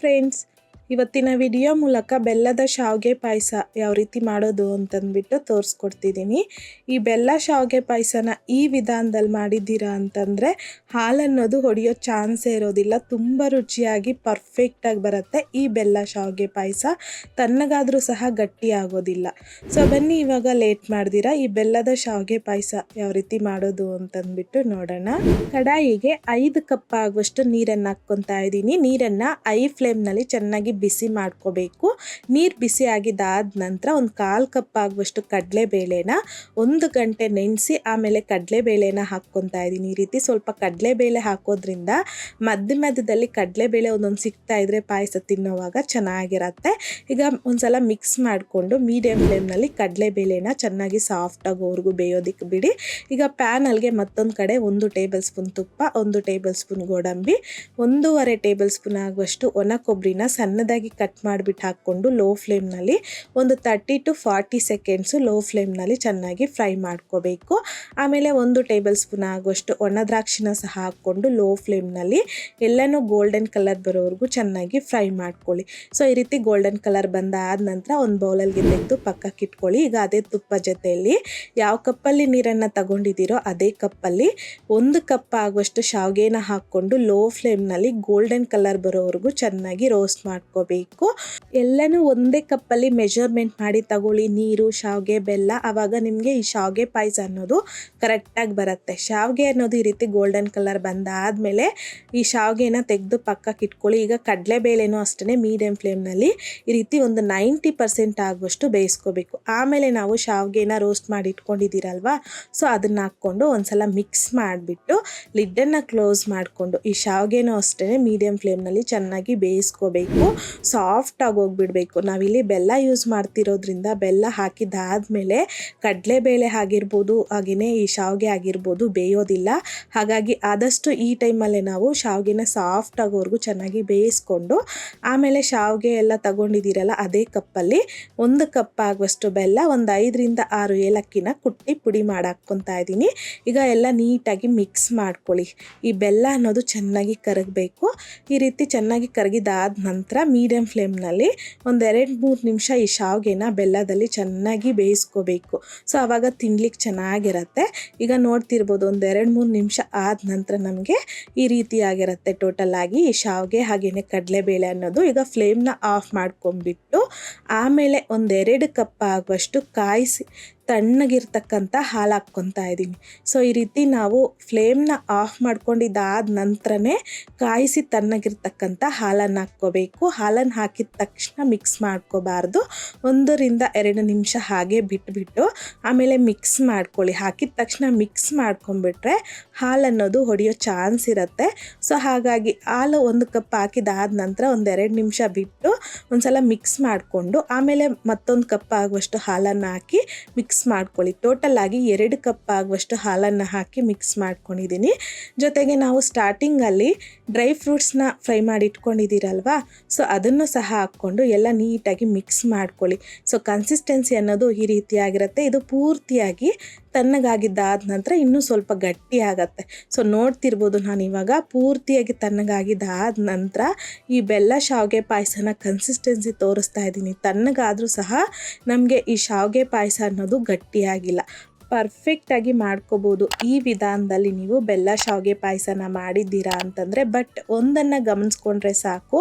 Friends, ಇವತ್ತಿನ video ಮೂಲಕ ಬೆಲ್ಲದ ಶಾವಿಗೆ ಪಾಯಸ ಯಾವ ರೀತಿ ಮಾಡೋದು ಅಂತಂದ್ಬಿಟ್ಟು ತೋರಿಸ್ಕೊಡ್ತಿದ್ದೀನಿ. ಈ ಬೆಲ್ಲ ಶಾವಿಗೆ ಪಾಯಸನ ಈ ವಿಧಾನದಲ್ಲಿ ಮಾಡಿದ್ದೀರಾ ಅಂತಂದರೆ ಹಾಲನ್ನೋದು ಹೊಡೆಯೋ ಚಾನ್ಸೇ ಇರೋದಿಲ್ಲ. ತುಂಬ ರುಚಿಯಾಗಿ ಪರ್ಫೆಕ್ಟಾಗಿ ಬರುತ್ತೆ ಈ ಬೆಲ್ಲ ಶಾವಿಗೆ ಪಾಯಸ. ತಣ್ಣಗಾದರೂ ಸಹ ಗಟ್ಟಿ ಆಗೋದಿಲ್ಲ. ಸೊ ಬನ್ನಿ ಇವಾಗ ಲೇಟ್ ಮಾಡ್ದಿರಾ ಈ ಬೆಲ್ಲದ ಶಾವಿಗೆ ಪಾಯಸ ಯಾವ ರೀತಿ ಮಾಡೋದು ಅಂತಂದ್ಬಿಟ್ಟು ನೋಡೋಣ. ಕಡಾಯಿಗೆ 5 ಕಪ್ ಆಗುವಷ್ಟು ನೀರನ್ನು ಹಾಕ್ಕೊತಾ ಇದ್ದೀನಿ. ನೀರನ್ನು ಐ ಫ್ಲೇಮ್ನಲ್ಲಿ ಚೆನ್ನಾಗಿ ಬಿಸಿ ಮಾಡ್ಕೋಬೇಕು. ನೀರು ಬಿಸಿ ಆಗಿದ್ದಾದ ನಂತರ ಒಂದು 1/4 ಕಪ್ ಆಗುವಷ್ಟು ಕಡಲೆಬೇಳೆನ 1 ಗಂಟೆ ನೆನೆಸಿ ಆಮೇಲೆ ಕಡಲೆಬೇಳೆನ ಹಾಕ್ಕೊತಾ ಇದ್ದೀನಿ. ಈ ರೀತಿ ಸ್ವಲ್ಪ ಕಡಲೆಬೇಳೆ ಹಾಕೋದ್ರಿಂದ ಮಧ್ಯದಲ್ಲಿ ಕಡಲೆಬೇಳೆ ಒಂದೊಂದು ಸಿಗ್ತಾ ಇದ್ರೆ ಪಾಯಸ ತಿನ್ನೋವಾಗ ಚೆನ್ನಾಗಿರತ್ತೆ. ಈಗ ಒಂದ್ಸಲ ಮಿಕ್ಸ್ ಮಾಡಿಕೊಂಡು ಮೀಡಿಯಂ ಫ್ಲೇಮ್ನಲ್ಲಿ ಕಡಲೆಬೇಳೆನ ಚೆನ್ನಾಗಿ ಸಾಫ್ಟ್ ಆಗೋವರೆಗೂ ಬೇಯೋದಕ್ಕೆ ಬಿಡಿ. ಈಗ ಪ್ಯಾನಲ್ಗೆ ಮತ್ತೊಂದು ಕಡೆ 1 ಟೇಬಲ್ ಸ್ಪೂನ್ ತುಪ್ಪ, 1 ಟೇಬಲ್ ಸ್ಪೂನ್ ಗೋಡಂಬಿ, 1.5 ಟೇಬಲ್ ಸ್ಪೂನ್ ಆಗುವಷ್ಟು ಒಣ ಕೊಬ್ಬರಿನ ಸಣ್ಣದಾಗಿ ಕಟ್ ಮಾಡಿಬಿಟ್ಟು ಹಾಕ್ಕೊಂಡು ಲೋ ಫ್ಲೇಮ್ನಲ್ಲಿ ಒಂದು 30 to 40 ಸೆಕೆಂಡ್ಸು ಲೋ ಫ್ಲೇಮ್ನಲ್ಲಿ ಚೆನ್ನಾಗಿ ಫ್ರೈ ಮಾಡ್ಕೋಬೇಕು. ಆಮೇಲೆ 1 ಟೇಬಲ್ ಸ್ಪೂನ್ ಆಗುವಷ್ಟು ಒಣ ದ್ರಾಕ್ಷಿನ ಸಹ ಹಾಕ್ಕೊಂಡು ಲೋ ಫ್ಲೇಮ್ನಲ್ಲಿ ಎಲ್ಲನೂ ಗೋಲ್ಡನ್ ಕಲರ್ ಬರೋವರೆಗೂ ಚೆನ್ನಾಗಿ ಫ್ರೈ ಮಾಡ್ಕೊಳ್ಳಿ. ಸೊ ಈ ರೀತಿ ಗೋಲ್ಡನ್ ಕಲರ್ ಬಂದಾದ ನಂತರ ಒಂದು ಬೌಲಲ್ಗೆ ತೆಗೆದು ಪಕ್ಕಕ್ಕೆ ಇಟ್ಕೊಳ್ಳಿ. ಈಗ ಅದೇ ತುಪ್ಪ ಜೊತೆಯಲ್ಲಿ ಯಾವ ಕಪ್ಪಲ್ಲಿ ನೀರನ್ನು ತಗೊಂಡಿದ್ದೀರೋ ಅದೇ ಕಪ್ಪಲ್ಲಿ 1 ಕಪ್ ಆಗುವಷ್ಟು ಶಾವಿಗೆನ ಹಾಕ್ಕೊಂಡು ಲೋ ಫ್ಲೇಮ್ನಲ್ಲಿ ಗೋಲ್ಡನ್ ಕಲರ್ ಬರೋವರೆಗೂ ಚೆನ್ನಾಗಿ ರೋಸ್ಟ್ ಮಾಡ್ಕೋಬೇಕು. ಎಲ್ಲನೂ ಒಂದೇ ಕಪ್ಪಲ್ಲಿ ಮೆಜರ್ಮೆಂಟ್ ಮಾಡಿ ತಗೊಳ್ಳಿ, ನೀರು, ಶಾವಿಗೆ, ಬೆಲ್ಲ. ಆವಾಗ ನಿಮಗೆ ಈ ಶಾವಿಗೆ ಪಾಯಸ ಅನ್ನೋದು ಕರೆಕ್ಟಾಗಿ ಬರುತ್ತೆ. ಶಾವಿಗೆ ಅನ್ನೋದು ಈ ರೀತಿ ಗೋಲ್ಡನ್ ಕಲರ್ ಬಂದಾದಮೇಲೆ ಈ ಶಾವಿಗೆನ ತೆಗೆದು ಪಕ್ಕಕ್ಕೆ ಇಟ್ಕೊಳ್ಳಿ. ಈಗ ಕಡಲೆಬೇಳೆನೂ ಅಷ್ಟೇ ಮೀಡಿಯಂ ಫ್ಲೇಮ್ನಲ್ಲಿ ಈ ರೀತಿ ಒಂದು 90% ಆಗುವಷ್ಟು ಬೇಯಿಸ್ಕೋಬೇಕು. ಆಮೇಲೆ ನಾವು ಶಾವಿಗೆನ ರೋಸ್ಟ್ ಮಾಡಿ ಇಟ್ಕೊಂಡಿದ್ದೀರಲ್ವಾ, ಸೊ ಅದನ್ನು ಹಾಕ್ಕೊಂಡು ಒಂದ್ಸಲ ಮಿಕ್ಸ್ ಮಾಡಿಬಿಟ್ಟು ಲಿಡ್ಡನ್ನು ಕ್ಲೋಸ್ ಮಾಡಿಕೊಂಡು ಈ ಶಾವಿಗೆನೂ ಅಷ್ಟೇ ಮೀಡಿಯಂ ಫ್ಲೇಮ್ನಲ್ಲಿ ಚೆನ್ನಾಗಿ ಬೇಯಿಸ್ಕೋಬೇಕು. ಸಾಫ್ಟಾಗಿ ಹೋಗ್ಬಿಡಬೇಕು. ನಾವಿಲ್ಲಿ ಬೆಲ್ಲ ಯೂಸ್ ಮಾಡ್ತಿರೋದ್ರಿಂದ ಬೆಲ್ಲ ಹಾಕಿದ್ದಾದಮೇಲೆ ಕಡಲೆಬೇಳೆ ಆಗಿರ್ಬೋದು ಹಾಗೆಯೇ ಈ ಶಾವಿಗೆ ಆಗಿರ್ಬೋದು ಬೇಯೋದಿಲ್ಲ. ಹಾಗಾಗಿ ಆದಷ್ಟು ಈ ಟೈಮಲ್ಲೇ ನಾವು ಶಾವಿಗೆನ ಸಾಫ್ಟ್ ಆಗೋವರೆಗೂ ಚೆನ್ನಾಗಿ ಬೇಯಿಸ್ಕೊಂಡು ಆಮೇಲೆ ಶಾವಿಗೆ ಎಲ್ಲ ತಗೊಂಡಿದ್ದೀರಲ್ಲ ಅದೇ ಕಪ್ಪಲ್ಲಿ 1 ಕಪ್ ಆಗುವಷ್ಟು ಬೆಲ್ಲ, ಒಂದು 5ರಿಂದ 6 ಏಲಕ್ಕಿನ ಕುಟ್ಟಿ ಪುಡಿ ಮಾಡಿ ಹಾಕ್ಕೊತಾ ಇದ್ದೀನಿ. ಈಗ ಎಲ್ಲ ನೀಟಾಗಿ ಮಿಕ್ಸ್ ಮಾಡ್ಕೊಳ್ಳಿ. ಈ ಬೆಲ್ಲ ಅನ್ನೋದು ಚೆನ್ನಾಗಿ ಕರಗಬೇಕು. ಈ ರೀತಿ ಚೆನ್ನಾಗಿ ಕರಗಿದಾದ ನಂತರ ಮೀಡಿಯಂ ಫ್ಲೇಮ್ನಲ್ಲಿ ಒಂದು 2-3 ನಿಮಿಷ ಈ ಶಾವಿಗೆನ ಬೆಲ್ಲದಲ್ಲಿ ಚೆನ್ನಾಗಿ ಬೇಯಿಸ್ಕೋಬೇಕು. ಸೊ ಆವಾಗ ತಿನ್ಲಿಕ್ಕೆ ಚೆನ್ನಾಗಿರುತ್ತೆ. ಈಗ ನೋಡ್ತಿರ್ಬೋದು ಒಂದು 2-3 ನಿಮಿಷ ಆದ ನಂತರ ನಮಗೆ ಈ ರೀತಿಯಾಗಿರುತ್ತೆ ಟೋಟಲ್ ಆಗಿ ಈ ಶಾವಿಗೆ ಹಾಗೆಯೇ ಕಡಲೆಬೇಳೆ ಅನ್ನೋದು. ಈಗ ಫ್ಲೇಮ್ನ ಆಫ್ ಮಾಡ್ಕೊಂಡ್ಬಿಟ್ಟು ಆಮೇಲೆ ಒಂದು 2 ಕಪ್ ಆಗುವಷ್ಟು ಕಾಯಿಸಿ ತಣ್ಣಗಿರ್ತಕ್ಕಂಥ ಹಾಲು ಹಾಕ್ಕೊತಾ ಇದ್ದೀನಿ. ಸೊ ಈ ರೀತಿ ನಾವು ಫ್ಲೇಮ್ನ ಆಫ್ ಮಾಡ್ಕೊಂಡಿದ್ದಾದ ನಂತರನೇ ಕಾಯಿಸಿ ತಣ್ಣಗಿರ್ತಕ್ಕಂಥ ಹಾಲನ್ನು ಹಾಕ್ಕೋಬೇಕು. ಹಾಲನ್ನು ಹಾಕಿದ ತಕ್ಷಣ ಮಿಕ್ಸ್ ಮಾಡ್ಕೋಬಾರ್ದು. 1ರಿಂದ 2 ನಿಮಿಷ ಹಾಗೆ ಬಿಟ್ಬಿಟ್ಟು ಆಮೇಲೆ ಮಿಕ್ಸ್ ಮಾಡ್ಕೊಳ್ಳಿ. ಹಾಕಿದ ತಕ್ಷಣ ಮಿಕ್ಸ್ ಮಾಡ್ಕೊಂಡ್ಬಿಟ್ರೆ ಹಾಲು ಅನ್ನೋದು ಹೊಡೆಯೋ ಚಾನ್ಸ್ ಇರುತ್ತೆ. ಸೊ ಹಾಗಾಗಿ ಹಾಲು 1 ಕಪ್ ಹಾಕಿದಾದ ನಂತರ ಒಂದು 2 ನಿಮಿಷ ಬಿಟ್ಟು ಒಂದ್ಸಲ ಮಿಕ್ಸ್ ಮಾಡಿಕೊಂಡು ಆಮೇಲೆ ಮತ್ತೊಂದು ಕಪ್ ಆಗುವಷ್ಟು ಹಾಲನ್ನು ಹಾಕಿ ಮಿಕ್ಸ್ ಮಾಡ್ಕೊಳ್ಳಿ. ಟೋಟಲ್ ಆಗಿ 2 ಕಪ್ ಆಗುವಷ್ಟು ಹಾಲನ್ನು ಹಾಕಿ ಮಿಕ್ಸ್ ಮಾಡ್ಕೊಂಡಿದ್ದೀನಿ. ಜೊತೆಗೆ ನಾವು ಸ್ಟಾರ್ಟಿಂಗಲ್ಲಿ ಡ್ರೈ ಫ್ರೂಟ್ಸ್ನ ಫ್ರೈ ಮಾಡಿ ಇಟ್ಕೊಂಡಿದ್ದೀರಲ್ವಾ, ಸೊ ಅದನ್ನು ಸಹ ಹಾಕ್ಕೊಂಡು ಎಲ್ಲ ನೀಟಾಗಿ ಮಿಕ್ಸ್ ಮಾಡ್ಕೊಳ್ಳಿ. ಸೊ ಕನ್ಸಿಸ್ಟೆನ್ಸಿ ಅನ್ನೋದು ಈ ರೀತಿಯಾಗಿರುತ್ತೆ. ಇದು ಪೂರ್ತಿಯಾಗಿ ತಣ್ಣಗಾಗಿದ್ದಾದ ನಂತರ ಇನ್ನೂ ಸ್ವಲ್ಪ ಗಟ್ಟಿ ಆಗತ್ತೆ. ಸೊ ನೋಡ್ತಿರ್ಬೋದು ನಾನು ಇವಾಗ ಪೂರ್ತಿಯಾಗಿ ತಣ್ಣಗಾಗಿದ್ದಾದ ನಂತರ ಈ ಬೆಲ್ಲ ಶಾವಿಗೆ ಪಾಯಸನ ಕನ್ಸಿಸ್ಟೆನ್ಸಿ ತೋರಿಸ್ತಾ ಇದ್ದೀನಿ. ತಣ್ಣಗಾದರೂ ಸಹ ನಮಗೆ ಈ ಶಾವಿಗೆ ಪಾಯಸ ಅನ್ನೋದು ಗಟ್ಟಿಯಾಗಿಲ್ಲ. ಪರ್ಫೆಕ್ಟಾಗಿ ಮಾಡ್ಕೋಬೋದು ಈ ವಿಧಾನದಲ್ಲಿ ನೀವು ಬೆಲ್ಲ ಶಾವಿಗೆ ಪಾಯಸನ ಮಾಡಿದ್ದೀರಾ ಅಂತಂದರೆ. ಬಟ್ ಒಂದನ್ನು ಗಮನಿಸ್ಕೊಂಡ್ರೆ ಸಾಕು,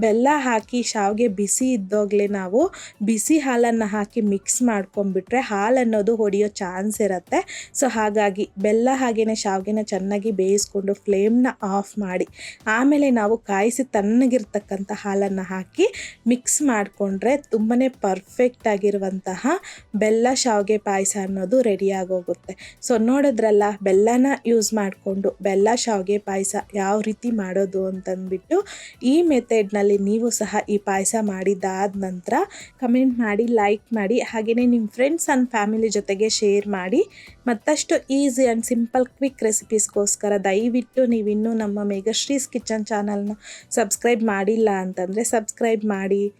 ಬೆಲ್ಲ ಹಾಕಿ ಶಾವಿಗೆ ಬಿಸಿ ಇದ್ದಾಗಲೇ ನಾವು ಬಿಸಿ ಹಾಲನ್ನು ಹಾಕಿ ಮಿಕ್ಸ್ ಮಾಡ್ಕೊಂಡ್ಬಿಟ್ರೆ ಹಾಲು ಅನ್ನೋದು ಹೊಡೆಯೋ ಚಾನ್ಸ್ ಇರುತ್ತೆ. ಸೊ ಹಾಗಾಗಿ ಬೆಲ್ಲ ಹಾಗೆಯೇ ಶಾವಿಗೆನ ಚೆನ್ನಾಗಿ ಬೇಯಿಸ್ಕೊಂಡು ಫ್ಲೇಮ್ನ ಆಫ್ ಮಾಡಿ ಆಮೇಲೆ ನಾವು ಕಾಯಿಸಿ ತಣ್ಣಗಿರ್ತಕ್ಕಂಥ ಹಾಲನ್ನು ಹಾಕಿ ಮಿಕ್ಸ್ ಮಾಡಿಕೊಂಡ್ರೆ ತುಂಬಾ ಪರ್ಫೆಕ್ಟ್ ಆಗಿರುವಂತಹ ಬೆಲ್ಲ ಶಾವಿಗೆ ಪಾಯಸ ಅನ್ನೋದು ರೆಡಿ ಆಗೋಗುತ್ತೆ. ಸೊ ನೋಡಿದ್ರಲ್ಲ, ಬೆಲ್ಲನ ಯೂಸ್ ಮಾಡಿಕೊಂಡು ಬೆಲ್ಲ ಶಾವಿಗೆ ಪಾಯಸ ಯಾವ ರೀತಿ ಮಾಡೋದು ಅಂತಂದ್ಬಿಟ್ಟು. ಈ ಮೆಥಡ್ನಲ್ಲಿ ನೀವು ಸಹ ಈ ಪಾಯಸ ಮಾಡಿದ್ದಾದ ನಂತರ ಕಮೆಂಟ್ ಮಾಡಿ, ಲೈಕ್ ಮಾಡಿ, ಹಾಗೆಯೇ ನಿಮ್ಮ ಫ್ರೆಂಡ್ಸ್ ಆ್ಯಂಡ್ ಫ್ಯಾಮಿಲಿ ಜೊತೆಗೆ ಶೇರ್ ಮಾಡಿ. ಮತ್ತಷ್ಟು ಈಸಿ ಆ್ಯಂಡ್ ಸಿಂಪಲ್ ಕ್ವಿಕ್ ರೆಸಿಪೀಸ್ಗೋಸ್ಕರ ದಯವಿಟ್ಟು ನೀವಿನ್ನೂ ನಮ್ಮ ಮೇಘಶ್ರೀಸ್ ಕಿಚನ್ ಚಾನಲ್ನ ಸಬ್ಸ್ಕ್ರೈಬ್ ಮಾಡಿಲ್ಲ ಅಂತಂದರೆ ಸಬ್ಸ್ಕ್ರೈಬ್ ಮಾಡಿ.